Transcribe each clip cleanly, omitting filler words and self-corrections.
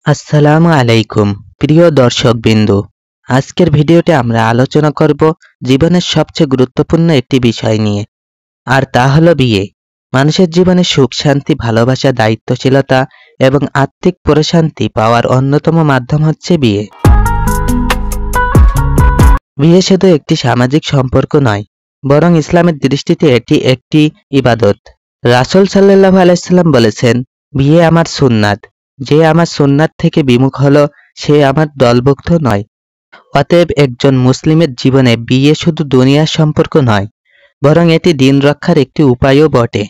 আসসালামু আলাইকুম প্রিয় দর্শকবৃন্দ। আজকের ভিডিওতে আমরা আলোচনা করব জীবনের সবচেয়ে গুরুত্বপূর্ণ একটি বিষয় নিয়ে, আর তা হলো বিয়ে। মানুষের জীবনে সুখ, শান্তি, ভালোবাসা, দায়িত্বশীলতা এবং আত্মিক প্রশান্তি পাওয়ার অন্যতম মাধ্যম হচ্ছে বিয়ে। বিয়ে শুধু একটি সামাজিক সম্পর্ক নয়, বরং ইসলামের দৃষ্টিতে এটি একটি ইবাদত। রাসূল সাল্লাল্লাহু আলাইহি সাল্লাম বলেছেন, বিয়ে আমার সুন্নাত, যে আমার সুন্নাত থেকে বিমুখ হলো সে আমার দলভুক্ত নয়। অতএব একজন মুসলিমের জীবনে বিয়ে শুধু দুনিয়ার সম্পর্ক নয়, বরং এটি দিন রক্ষার একটি উপায়ও বটে।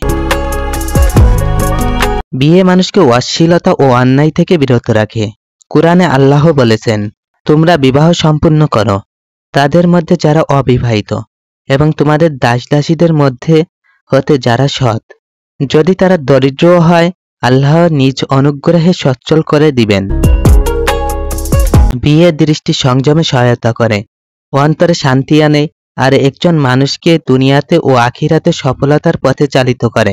বিয়ে মানুষকে অশ্লীলতা ও অন্যায় থেকে বিরত রাখে। কুরআনে আল্লাহ বলেছেন, তোমরা বিবাহ সম্পূর্ণ করো তাদের মধ্যে যারা অবিবাহিত, এবং তোমাদের দাসদাসীদের মধ্যে হতে যারা সৎ, যদি তারা দরিদ্রও হয় আল্লাহ নিজ অনুগ্রহে সচ্ছল করে দিবেন। বিয়ে দৃষ্টি সংযমে সহায়তা করে, অন্তরে শান্তি আনে, আর একজন মানুষকে দুনিয়াতে ও আখিরাতে সফলতার পথে চালিত করে।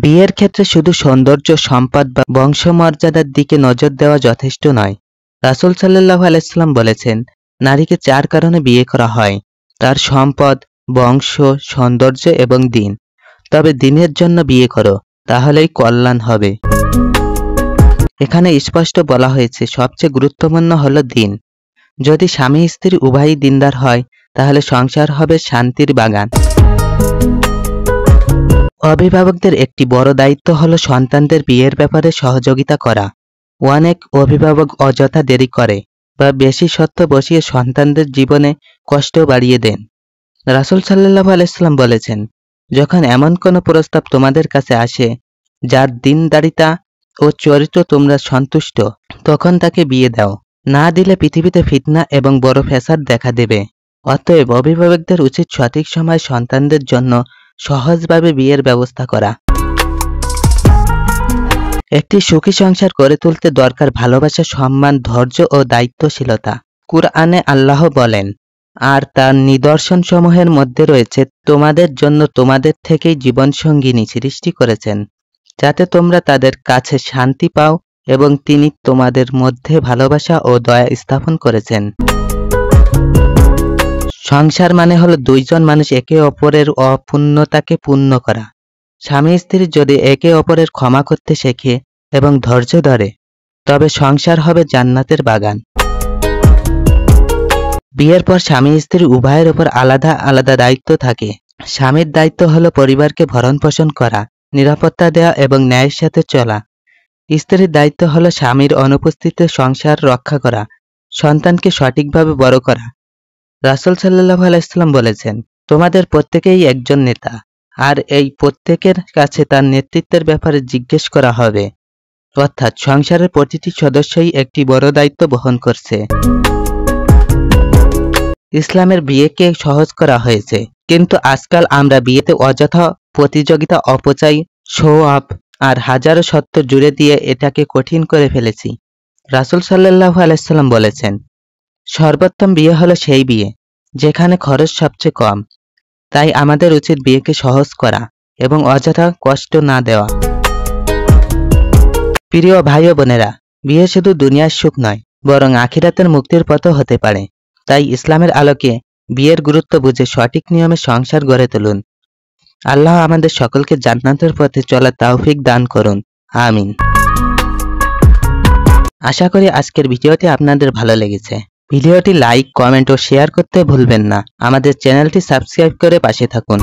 বিয়ের ক্ষেত্রে শুধু সৌন্দর্য, সম্পদ বা বংশমর্যাদার দিকে নজর দেওয়া যথেষ্ট নয়। রাসূল সাল্লাল্লাহু আলাইহি সাল্লাম বলেছেন, নারীকে 4 কারণে বিয়ে করা হয়: তার সম্পদ, বংশ, সৌন্দর্য এবং দিন। তবে দিনের জন্য বিয়ে করো, তাহলেই কল্যাণ হবে। এখানে স্পষ্ট বলা হয়েছে সবচেয়ে গুরুত্বপূর্ণ হলো দিন। যদি স্বামী স্ত্রী উভয়ই দিনদার হয়, তাহলে সংসার হবে শান্তির বাগান। অভিভাবকদের একটি বড় দায়িত্ব হলো সন্তানদের বিয়ের ব্যাপারে সহযোগিতা করা। অনেক অভিভাবক অযথা দেরি করে বা বেশি শর্ত বসিয়ে সন্তানদের জীবনে কষ্ট বাড়িয়ে দেন। রাসূল সাল্লাল্লাহু আলাইহি সাল্লাম বলেছেন, যখন এমন কোনো প্রস্তাব তোমাদের কাছে আসে যার দিনদারিতা ও চরিত্র তোমরা সন্তুষ্ট, তখন তাকে বিয়ে দাও। না দিলে পৃথিবীতে ফিতনা এবং বড় ফ্যাসাদ দেখা দেবে। অতএব অভিভাবকদের উচিত সঠিক সময় সন্তানদের জন্য সহজভাবে বিয়ের ব্যবস্থা করা। একটি সুখী সংসার গড়ে তুলতে দরকার ভালোবাসা, সম্মান, ধৈর্য ও দায়িত্বশীলতা। কুরআনে আল্লাহ বলেন, আর তার নিদর্শনসমূহের মধ্যে রয়েছে তোমাদের জন্য তোমাদের থেকেই জীবনসঙ্গিনী সৃষ্টি করেছেন, যাতে তোমরা তাদের কাছে শান্তি পাও, এবং তিনি তোমাদের মধ্যে ভালোবাসা ও দয়া স্থাপন করেছেন। সংসার মানে হলো দুইজন মানুষ একে অপরের অপূর্ণতাকে পূর্ণ করা। স্বামী স্ত্রী যদি একে অপরের ক্ষমা করতে শেখে এবং ধৈর্য ধরে, তবে সংসার হবে জান্নাতের বাগান। বিয়ের পর স্বামী স্ত্রী উভয়ের উপর আলাদা আলাদা দায়িত্ব থাকে। স্বামীর দায়িত্ব হলো পরিবারকে ভরণ পোষণ করা, নিরাপত্তা দেওয়া এবং ন্যায়ের সাথে চলা। স্ত্রীর দায়িত্ব হলো স্বামীর অনুপস্থিতিতে সংসার রক্ষা করা, সন্তানকে সঠিকভাবে বড় করা। রাসূল সাল্লাল্লাহু আলাইহি সাল্লাম বলেছেন, তোমাদের প্রত্যেকেই একজন নেতা, আর এই প্রত্যেকের কাছে তার নেতৃত্বের ব্যাপারে জিজ্ঞেস করা হবে। অর্থাৎ সংসারের প্রতিটি সদস্যই একটি বড় দায়িত্ব বহন করছে। ইসলামের বিয়েকে সহজ করা হয়েছে, কিন্তু আজকাল আমরা বিয়েতে অযথা প্রতিযোগিতা, অপচয়, শো অফ আর হাজারো শর্ত জুড়ে দিয়ে এটাকে কঠিন করে ফেলেছি। রাসূল সাল্লাল্লাহু আলাইহি সাল্লাম বলেছেন, সর্বোত্তম বিয়ে হলো সেই বিয়ে যেখানে খরচ সবচেয়ে কম। তাই আমাদের উচিত বিয়েকে সহজ করা এবং অযথা কষ্ট না দেওয়া। প্রিয় ভাই ও বোনেরা, বিয়ে শুধু দুনিয়ার সুখ নয়, বরং আখিরাতের মুক্তির পথও হতে পারে। তাই ইসলামের আলোকে বিয়ের গুরুত্ব বুঝে সঠিক নিয়মে সংসার গড়ে তুলুন। আল্লাহ আমাদের সকলকে জান্নাতের পথে চলার তৌফিক দান করুন, আমিন। আশা করি আজকের ভিডিওটি আপনাদের ভালো লেগেছে। ভিডিওটি লাইক, কমেন্ট ও শেয়ার করতে ভুলবেন না। আমাদের চ্যানেলটি সাবস্ক্রাইব করে পাশে থাকুন।